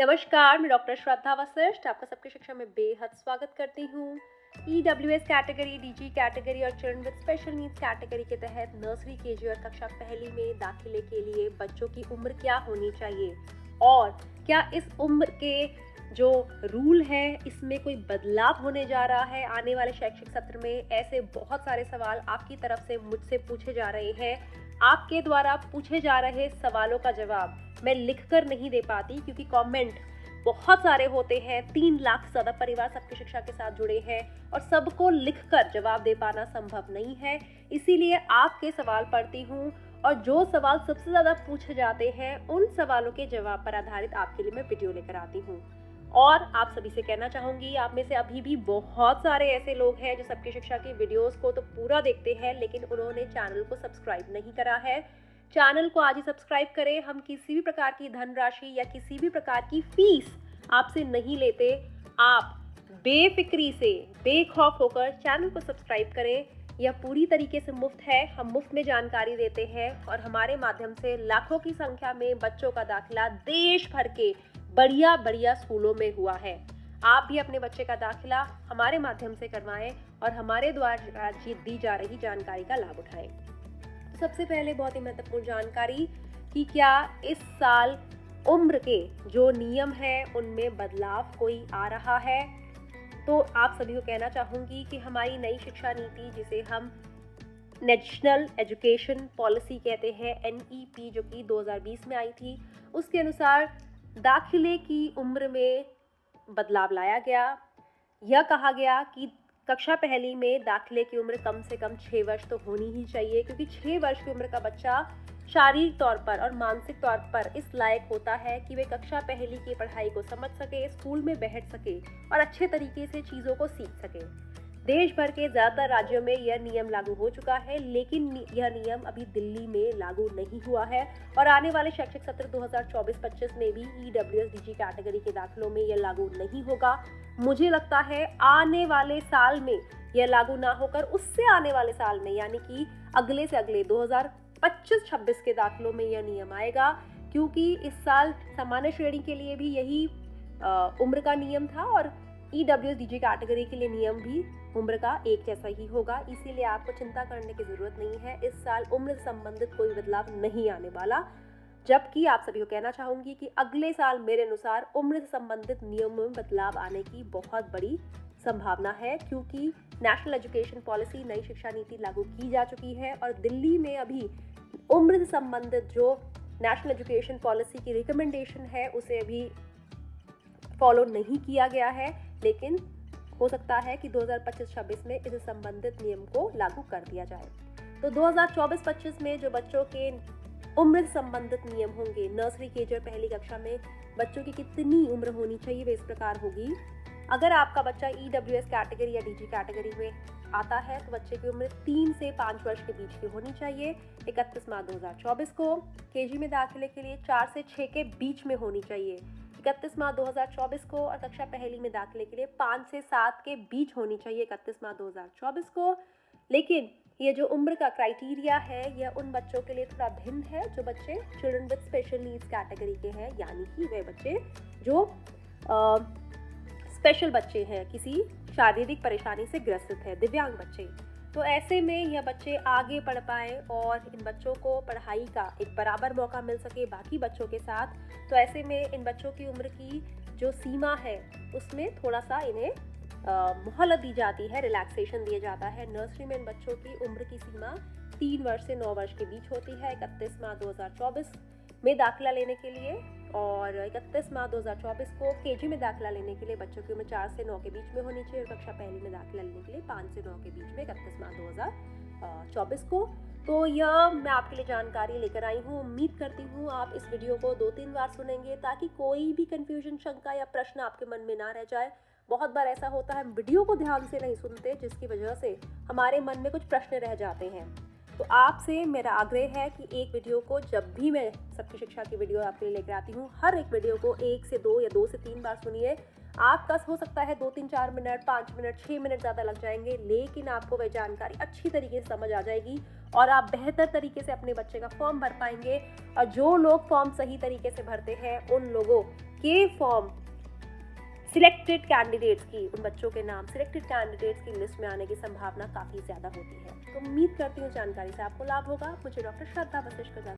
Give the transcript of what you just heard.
नमस्कार, मैं डॉक्टर श्रद्धा वशिष्ठ आपका सबकी शिक्षा में बेहद स्वागत करती हूँ। EWS कैटेगरी, DG कैटेगरी और children with special needs category के तहत नर्सरी, केजी और कक्षा पहली में दाखिले के लिए बच्चों की उम्र क्या होनी चाहिए और क्या इस उम्र के जो रूल है इसमें कोई बदलाव होने जा रहा है आने वाले शैक्षिक सत्र में। ऐसे बहुत सारे सवाल आपकी तरफ से मुझसे पूछे जा रहे हैं। आपके द्वारा पूछे जा रहे सवालों का जवाब मैं लिखकर नहीं दे पाती क्योंकि कमेंट बहुत सारे होते हैं। 3 लाख से ज़्यादा परिवार सबकी शिक्षा के साथ जुड़े हैं और सबको लिखकर जवाब दे पाना संभव नहीं है। इसीलिए आपके सवाल पढ़ती हूँ और जो सवाल सबसे ज़्यादा पूछे जाते हैं उन सवालों के जवाब पर आधारित आपके लिए मैं वीडियो लेकर आती हूँ। और आप सभी से कहना चाहूँगी, आप में से अभी भी बहुत सारे ऐसे लोग हैं जो सबकी शिक्षा की वीडियोस को तो पूरा देखते हैं लेकिन उन्होंने चैनल को सब्सक्राइब नहीं करा है। चैनल को आज ही सब्सक्राइब करें। हम किसी भी प्रकार की धनराशि या किसी भी प्रकार की फीस आपसे नहीं लेते। आप बेफिक्री से बेखौफ होकर चैनल को सब्सक्राइब करें। यह पूरी तरीके से मुफ्त है। हम मुफ्त में जानकारी देते हैं और हमारे माध्यम से लाखों की संख्या में बच्चों का दाखिला देश भर के बढ़िया स्कूलों में हुआ है। आप भी अपने बच्चे का दाखिला हमारे माध्यम से करवाएं और हमारे द्वारा दी जा रही जानकारी का लाभ उठाएं। सबसे पहले बहुत ही महत्वपूर्ण जानकारी कि क्या इस साल उम्र के जो नियम हैं उनमें बदलाव कोई आ रहा है। तो आप सभी को कहना चाहूँगी कि हमारी नई शिक्षा नीति, जिसे हम नेशनल एजुकेशन पॉलिसी कहते हैं, NEP, जो कि 2020 में आई थी, उसके अनुसार दाखिले की उम्र में बदलाव लाया गया। यह कहा गया कि कक्षा पहली में दाखिले की उम्र कम से कम 6 वर्ष तो होनी ही चाहिए, क्योंकि 6 वर्ष की उम्र का बच्चा शारीरिक तौर पर और मानसिक तौर पर इस लायक होता है कि वे कक्षा पहली की पढ़ाई को समझ सके, स्कूल में बैठ सके और अच्छे तरीके से चीज़ों को सीख सके। देश भर के ज़्यादातर राज्यों में यह नियम लागू हो चुका है, लेकिन यह नियम अभी दिल्ली में लागू नहीं हुआ है और आने वाले शैक्षिक सत्र 2024-25 में भी EWS DG कैटेगरी के दाखिलों में यह लागू नहीं होगा। मुझे लगता है आने वाले साल में यह लागू ना होकर उससे आने वाले साल में, यानी कि अगले से अगले 2025-26 के दाखिलों में यह नियम आएगा, क्योंकि इस साल सामान्य श्रेणी के लिए भी यही उम्र का नियम था और EWS DG कैटेगरी के लिए नियम भी उम्र का एक जैसा ही होगा। इसीलिए आपको चिंता करने की ज़रूरत नहीं है। इस साल उम्र से संबंधित कोई बदलाव नहीं आने वाला। जबकि आप सभी को कहना चाहूँगी कि अगले साल मेरे अनुसार उम्र से संबंधित नियमों में बदलाव आने की बहुत बड़ी संभावना है, क्योंकि नेशनल एजुकेशन पॉलिसी, नई शिक्षा नीति लागू की जा चुकी है और दिल्ली में अभी उम्र से संबंधित जो नेशनल एजुकेशन पॉलिसी की रिकमेंडेशन है उसे अभी फॉलो नहीं किया गया है, लेकिन हो सकता है कि 2025-26 में इस संबंधित नियम को लागू कर दिया जाए। तो 2024-25 में जो बच्चों के उम्र से संबंधित नियम होंगे, नर्सरी, केजी और पहली कक्षा में बच्चों की कितनी उम्र होनी चाहिए वे इस प्रकार होगी। अगर आपका बच्चा EWS कैटेगरी या DG कैटेगरी में आता है तो बच्चे की उम्र 3 से 5 वर्ष के बीच की होनी चाहिए। 31 मार्च 2024 को केजी में दाखिले के लिए 4 से 6 के बीच में होनी चाहिए। 31 मार्च 2024 को और कक्षा पहली में दाखिले के लिए 5 से 7 के बीच होनी चाहिए 31 मार्च 2024 को। लेकिन ये जो उम्र का क्राइटेरिया है यह उन बच्चों के लिए थोड़ा भिन्न है जो बच्चे children with special needs category के हैं, यानी कि वे बच्चे जो स्पेशल बच्चे हैं, किसी शारीरिक परेशानी से ग्रसित है, दिव्यांग बच्चे। तो ऐसे में यह बच्चे आगे पढ़ पाए और इन बच्चों को पढ़ाई का एक बराबर मौका मिल सके बाकी बच्चों के साथ। तो ऐसे में इन बच्चों की उम्र की जो सीमा है उसमें थोड़ा सा इन्हें मोहलत दी जाती है, रिलैक्सेशन दिया जाता है। नर्सरी में इन बच्चों की उम्र की सीमा 3 वर्ष से 9 वर्ष के बीच होती है 31 मार्च 2024 में दाखिला लेने के लिए, और 31 मार्च 2024 को केजी में दाखिला लेने के लिए बच्चों की उम्र 4 से 9 के बीच में होनी चाहिए और कक्षा पहली में दाखिला लेने के लिए 5 से 9 के बीच में 31 मार्च 2024 को। तो यह मैं आपके लिए जानकारी लेकर आई हूँ। उम्मीद करती हूँ आप इस वीडियो को 2-3 बार सुनेंगे ताकि कोई भी कन्फ्यूजन, शंका या प्रश्न आपके मन में ना रह जाए। बहुत बार ऐसा होता है हम वीडियो को ध्यान से नहीं सुनते, जिसकी वजह से हमारे मन में कुछ प्रश्न रह जाते हैं। तो आपसे मेरा आग्रह है कि एक वीडियो को, जब भी मैं सबकी शिक्षा की वीडियो आपके लिए लेकर आती हूँ, हर एक वीडियो को 1 से 2 या 2 से 3 बार सुनिए। आपका हो सकता है 2-3-4 मिनट, 5 मिनट, 6 मिनट ज़्यादा लग जाएंगे, लेकिन आपको वह जानकारी अच्छी तरीके से समझ आ जाएगी और आप बेहतर तरीके से अपने बच्चे का फॉर्म भर पाएंगे। और जो लोग फॉर्म सही तरीके से भरते हैं उन लोगों के फॉर्म सिलेक्टेड कैंडिडेट्स की, उन बच्चों के नाम सिलेक्टेड कैंडिडेट्स की लिस्ट में आने की संभावना काफ़ी ज़्यादा होती है। तो उम्मीद करती हूँ जानकारी से आपको लाभ होगा। मुझे डॉक्टर श्रद्धा वशिष्ठ